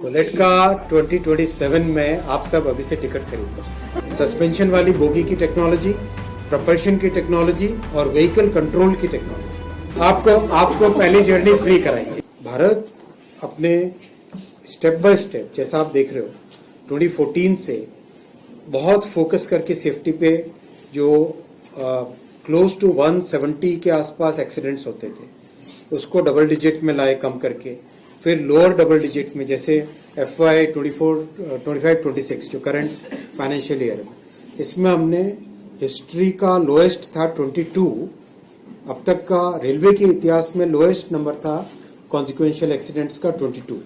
Bullet का 2027 में आप सब अभी से टिकट खरीदो। सस्पेंशन वाली बोगी की टेक्नोलॉजी, प्रपल्शन की टेक्नोलॉजी और व्हीकल कंट्रोल की टेक्नोलॉजी आपको पहली जर्नी फ्री कराएंगे। भारत अपने स्टेप बाय स्टेप, जैसा आप देख रहे हो, 2014 से बहुत फोकस करके सेफ्टी पे, जो क्लोज टू 170 के आसपास एक्सीडेंट्स होते थे, उसको डबल डिजिट में लाए कम करके, फिर लोअर डबल डिजिट में, जैसे FY 25-26 जो करंट फाइनेंशियल ईयर है, इसमें हमने हिस्ट्री का लोएस्ट था 22, अब तक का रेलवे के इतिहास में लोएस्ट नंबर था कॉन्सिक्वेंशियल एक्सीडेंट्स का 22,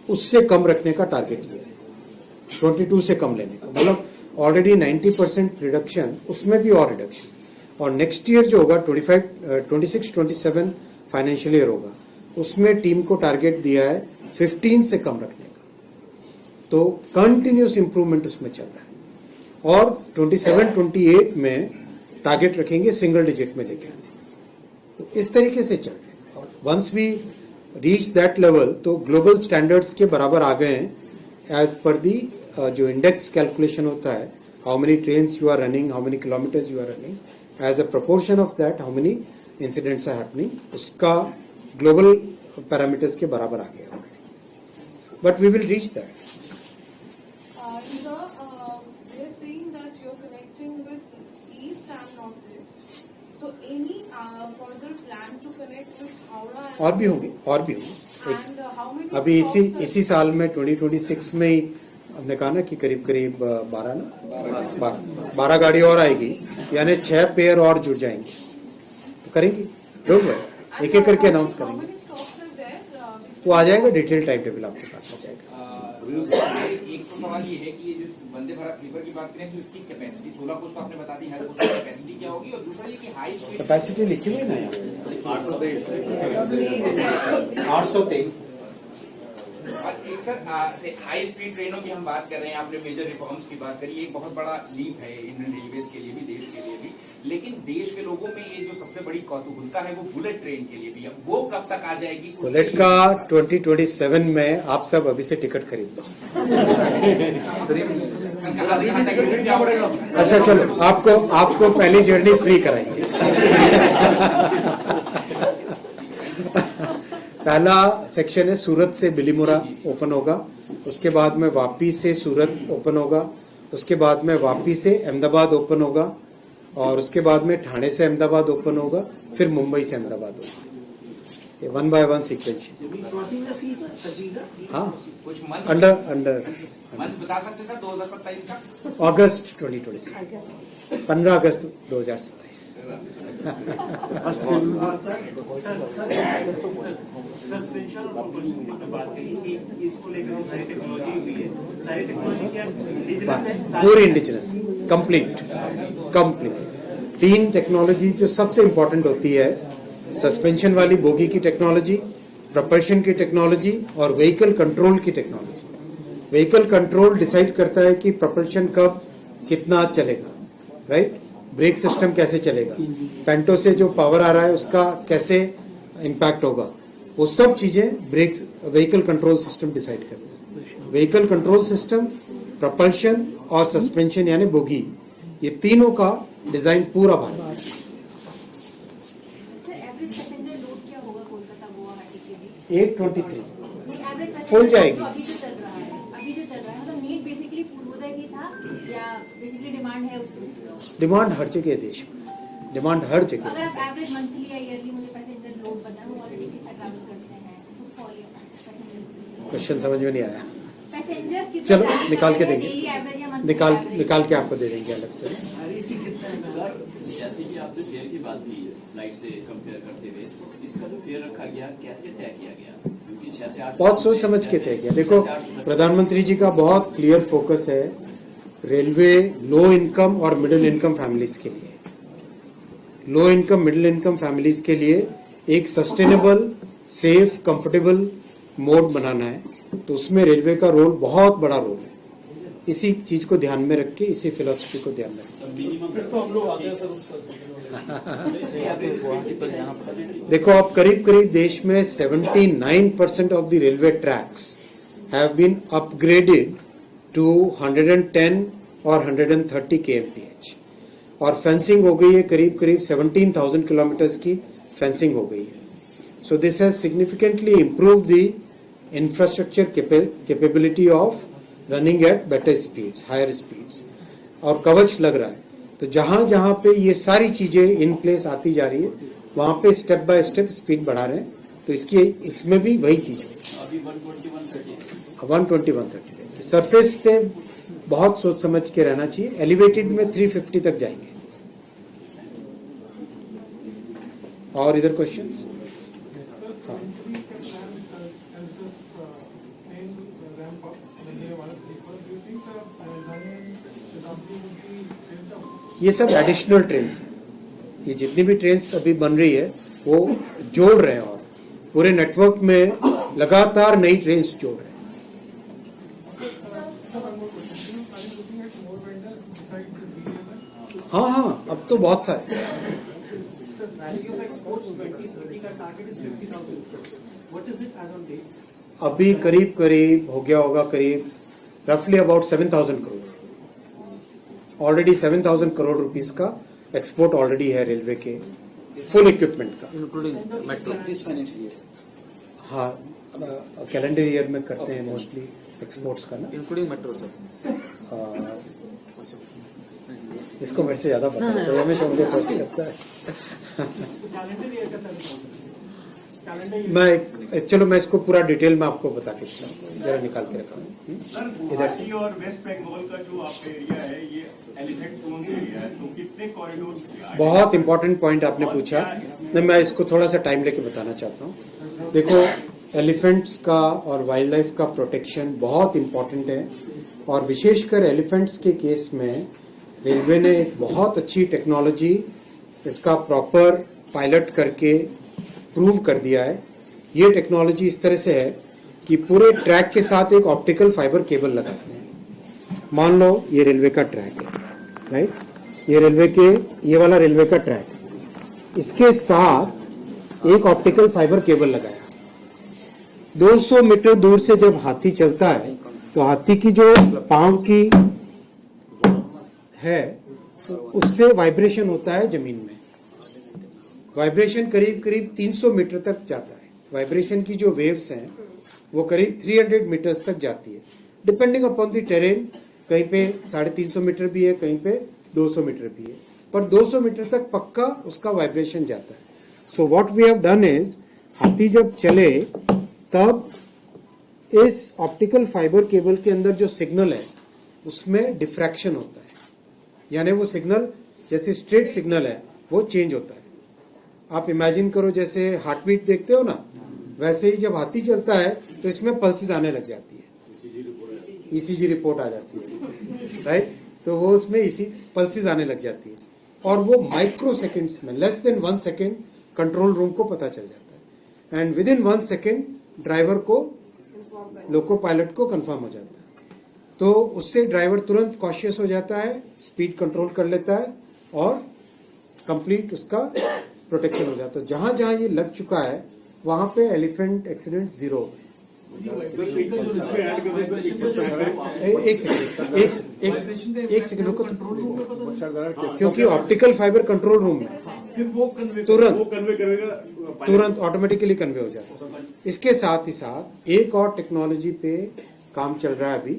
उससे कम रखने का टारगेट लिया है, 22 से कम लेने का, मतलब ऑलरेडी 90% रिडक्शन, उसमें भी और रिडक्शन। और नेक्स्ट ईयर जो होगा 26-27 फाइनेंशियल ईयर होगा, उसमें टीम को टारगेट दिया है 15 से कम रखने का, तो कंटिन्यूस इंप्रूवमेंट उसमें चल रहा है। और 27-28 में टारगेट रखेंगे सिंगल डिजिट में लेके आने, तो इस तरीके से चल रहे हैं। और once we reach that level तो ग्लोबल स्टैंडर्ड्स के बराबर आ गए हैं एज पर दी जो इंडेक्स कैलकुलेशन होता है, how many trains you are running, how many kilometres you are running, as a proportion of that how many incidents are happening, उसका global parameters के बराबर आ गया, but we will reach that. और भी होंगे अभी इसी साल में 2026 में ही हमने कहा ना कि करीब 12 गाड़ी और आएगी, यानी 6 पेयर और जुड़ जाएंगे, तो करेंगे, डोंट वरी, एक एक करके अनाउंस करेंगे, तो आ जाएगा डिटेल टाइम टेबल आपके पास आ जाएगा। एक तो सवाल ये है कि ये जिस वंदे भारत स्लीपर की बात करें तो इसकी कैपेसिटी 16 कोच तो आपने बता दी, हर कोच की कैपेसिटी क्या होगी, और दूसरा ये कि हाई स्पीड कैपेसिटी लिखी हुई ना 823। और एक सर हाई स्पीड ट्रेनों की हम बात कर रहे हैं, आपने मेजर रिफॉर्म्स की बात करी, एक बहुत बड़ा लीप है इंडियन रेलवेज के लिए भी, देश के लिए भी, लेकिन देश के लोगों में ये जो सबसे बड़ी कौतूहलता है वो बुलेट ट्रेन के लिए भी है, वो कब तक आ जाएगी? बुलेट का 2027 में आप सब अभी से टिकट खरीद लो। अच्छा चलो, आपको पहली जर्नी फ्री कराएंगे। पहला सेक्शन है सूरत से बिलीमोरा ओपन होगा, उसके बाद में वापी से सूरत ओपन होगा, उसके बाद में वापी से अहमदाबाद ओपन होगा, और उसके बाद में ठाणे से अहमदाबाद ओपन होगा, फिर मुंबई से अहमदाबाद होगा, ये 1 by 1 सीक्वेंस। हाँ, अंडर बता सकते थे 2027 का अगस्त 2026, 15 अगस्त 2027। सस्पेंशन और बात करें इसको लेकर सारी टेक्नोलॉजी हुई है, सारी टेक्नोलॉजी क्या इंडिजिनस है, पूरी इंडिजिनस, कंप्लीट 3 टेक्नोलॉजी जो सबसे इंपॉर्टेंट होती है, सस्पेंशन वाली बोगी की टेक्नोलॉजी, प्रपल्शन की टेक्नोलॉजी और व्हीकल कंट्रोल की टेक्नोलॉजी। व्हीकल कंट्रोल डिसाइड करता है कि प्रपल्शन कब कितना चलेगा, राइट, ब्रेक सिस्टम कैसे चलेगा, पेंटो से जो पावर आ रहा है उसका कैसे इम्पैक्ट होगा, वो सब चीजें brake vehicle control system decide करता है। व्हीकल कंट्रोल सिस्टम, प्रपल्शन और सस्पेंशन यानी बोगी, ये तीनों का डिजाइन पूरा Bharat. Sir average passenger load क्या होगा कोलकाता गुवाहाटी के लिए? 823 फुल जाएगी। अभी जो चल रहा है मतलब नीड बेसिकली पूर्वोदय की था या बेसिकली डिमांड है उसकी? डिमांड हर जगह देश में, डिमांड हर जगह। अगर आप एवरेज मंथली या ईयरली मुझे पैसेंजर लोड बताएं, वो ऑलरेडी कितना ट्रैवल करते हैं, फुटफॉल या क्वेश्चन समझ में नहीं आया, पैसेंजर कितना चलो travel निकाल के करते हैं, देंगे, daily average या monthly average? निकाल के आपको दे देंगे अलग से। सर जैसे कि आपने फेयर की बात की फ्लाइट से कंपेयर करते हुए, इसका जो फेयर रखा गया कैसे तय किया गया, क्योंकि 6 से 8 बहुत सोच समझ के तय किया। देखो, प्रधानमंत्री जी का बहुत क्लियर फोकस है रेलवे लो इनकम और मिडिल इनकम फैमिलीज के लिए, low income middle income families के लिए एक सस्टेनेबल, सेफ, कंफर्टेबल मोड बनाना है, तो उसमें रेलवे का रोल बहुत बड़ा रोल है। इसी चीज को ध्यान में रख के, इसी फिलोसफी को ध्यान में रख के देखो, अब करीब देश में 79% of the railway tracks have been upgraded to 110 और 130 kmph और फेंसिंग हो गई है करीब करीब 17,000 किलोमीटर्स की फेंसिंग हो गई है. So this has significantly improved the infrastructure capability of running at better speeds, higher speeds. और कवच लग रहा है. तो जहां जहां पे ये सारी चीजें इन प्लेस आती जा रही है वहां पे स्टेप बाय स्टेप स्पीड बढ़ा रहे हैं. तो इसमें भी वही चीज है. अभी 120-130 120-130 सरफेस पे बहुत सोच समझ के रहना चाहिए. एलिवेटेड में 350 तक जाएंगे. और इधर क्वेश्चंस? ये सब एडिशनल ट्रेन है. ये जितनी भी ट्रेन अभी बन रही है वो जोड़ रहे हैं और पूरे नेटवर्क में लगातार नई ट्रेन जोड़ रहे हैं. हाँ हाँ, अब तो बहुत सारे. अभी करीब करीब हो गया होगा करीब रफली about 7,000 crore. Already 7,000 crore rupees का एक्सपोर्ट ऑलरेडी है रेलवे के फुल इक्विपमेंट का, इंक्लूडिंग मेट्रो. हाँ कैलेंडर ईयर में करते हैं मोस्टली एक्सपोर्ट्स का ना, इंक्लूडिंग मेट्रो सर. इसको मेरे से ज्यादा पता है, हमेशा मुझे प्रश्न करता है. चलो मैं इसको पूरा डिटेल में आपको बता के जरा निकाल के रखा हूँ इधर से. और वेस्ट बंगाल का जो आपका एरिया है ये एलिफेंट जोन एरिया है, तो कितने कॉरिडोर? बहुत इंपॉर्टेंट पॉइंट आपने पूछा. मैं इसको थोड़ा सा टाइम लेके बताना चाहता हूँ. देखो एलिफेंट्स का और वाइल्ड लाइफ का प्रोटेक्शन बहुत इंपॉर्टेंट है और विशेषकर एलिफेंट्स के केस में रेलवे ने एक बहुत अच्छी टेक्नोलॉजी इसका प्रॉपर पायलट करके प्रूव कर दिया है. ये टेक्नोलॉजी इस तरह से है कि पूरे ट्रैक के साथ एक ऑप्टिकल फाइबर केबल लगाते हैं. मान लो ये रेलवे का ट्रैक है, राइट. ये वाला रेलवे का ट्रैक है. इसके साथ एक ऑप्टिकल फाइबर केबल लगाया. 200 मीटर दूर से जब हाथी चलता है तो हाथी की जो पांव की है तो उससे वाइब्रेशन होता है जमीन में. वाइब्रेशन करीब करीब 300 मीटर तक जाता है. वाइब्रेशन की जो वेव्स हैं वो करीब 300 मीटर्स तक जाती है डिपेंडिंग अपॉन द टेरेन. कहीं पे 350 मीटर भी है, कहीं पे 200 मीटर भी है, पर 200 मीटर तक पक्का उसका वाइब्रेशन जाता है. So what we have done is, हाथी जब चले तब इस ऑप्टिकल फाइबर केबल के अंदर जो सिग्नल है उसमें डिफ्रैक्शन होता है. यानी वो सिग्नल जैसे स्ट्रेट सिग्नल है वो चेंज होता है. आप इमेजिन करो जैसे हार्ट बीट देखते हो ना, वैसे ही जब हाथी चलता है तो इसमें पल्सेस आने लग जाती है, ईसीजी रिपोर्ट आ जाती है, राइट. तो वो उसमें इसी पल्सेस आने लग जाती है और वो माइक्रो सेकेंड्स में less than 1 second control room को पता चल जाता है and with in 1 second driver को, लोको पायलट को कंफर्म हो जाता है. तो उससे ड्राइवर तुरंत कॉशियस हो जाता है, स्पीड कंट्रोल कर लेता है और कंप्लीट उसका प्रोटेक्शन हो जाता है. जहां जहां ये लग चुका है वहां पे एलिफेंट एक्सीडेंट 0 हो गए. एक सेकंड रुको, क्योंकि ऑप्टिकल फाइबर कंट्रोल रूम में तुरंत ऑटोमेटिकली कन्वे हो जाता है. इसके साथ ही साथ एक और टेक्नोलॉजी पे काम चल रहा है अभी,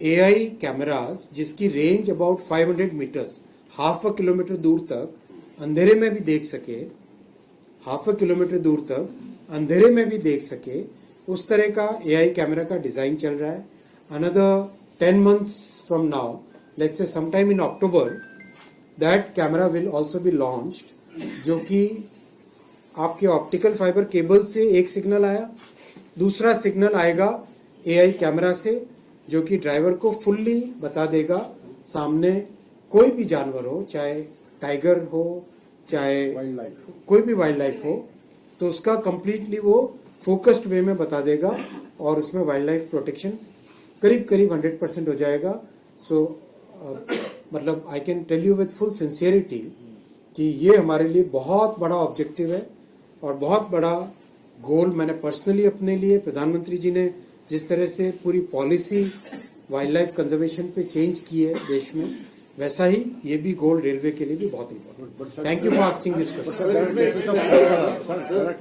एआई कैमरास, जिसकी range about 500 metres, half a kilometre दूर तक अंधेरे में भी देख सके, हाफ अ किलोमीटर दूर तक अंधेरे में भी देख सके, उस तरह का एआई कैमरा का डिजाइन चल रहा है. Another 10 months from now, let's say sometime in October, that camera will also be launched, जो कि आपके ऑप्टिकल फाइबर केबल से एक सिग्नल आया, दूसरा सिग्नल आएगा एआई कैमरा से, जो कि ड्राइवर को फुल्ली बता देगा सामने कोई भी जानवर हो, चाहे टाइगर हो, चाहे कोई भी वाइल्ड लाइफ हो, तो उसका कंप्लीटली वो फोकस्ड वे में बता देगा और उसमें वाइल्ड लाइफ प्रोटेक्शन करीब करीब 100% हो जाएगा. सो मतलब I can tell you with full sincerity कि ये हमारे लिए बहुत बड़ा ऑब्जेक्टिव है और बहुत बड़ा गोल मैंने पर्सनली अपने लिए, प्रधानमंत्री जी ने जिस तरह से पूरी पॉलिसी वाइल्ड लाइफ कंजर्वेशन पे चेंज की है देश में, वैसा ही ये भी गोल रेलवे के लिए भी बहुत important. Thank you for asking this question.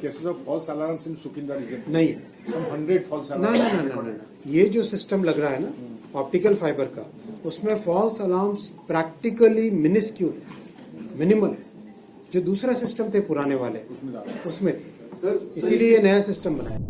cases of false alarms in Sukinda region. नहीं, Some 100 false ना alarms. ना ना ना ना, ये जो सिस्टम लग रहा है ना ऑप्टिकल फाइबर का, उसमें false alarms practically minuscule minimal है। जो दूसरा सिस्टम थे पुराने वाले उसमें थे, इसीलिए ये नया सिस्टम बनाया।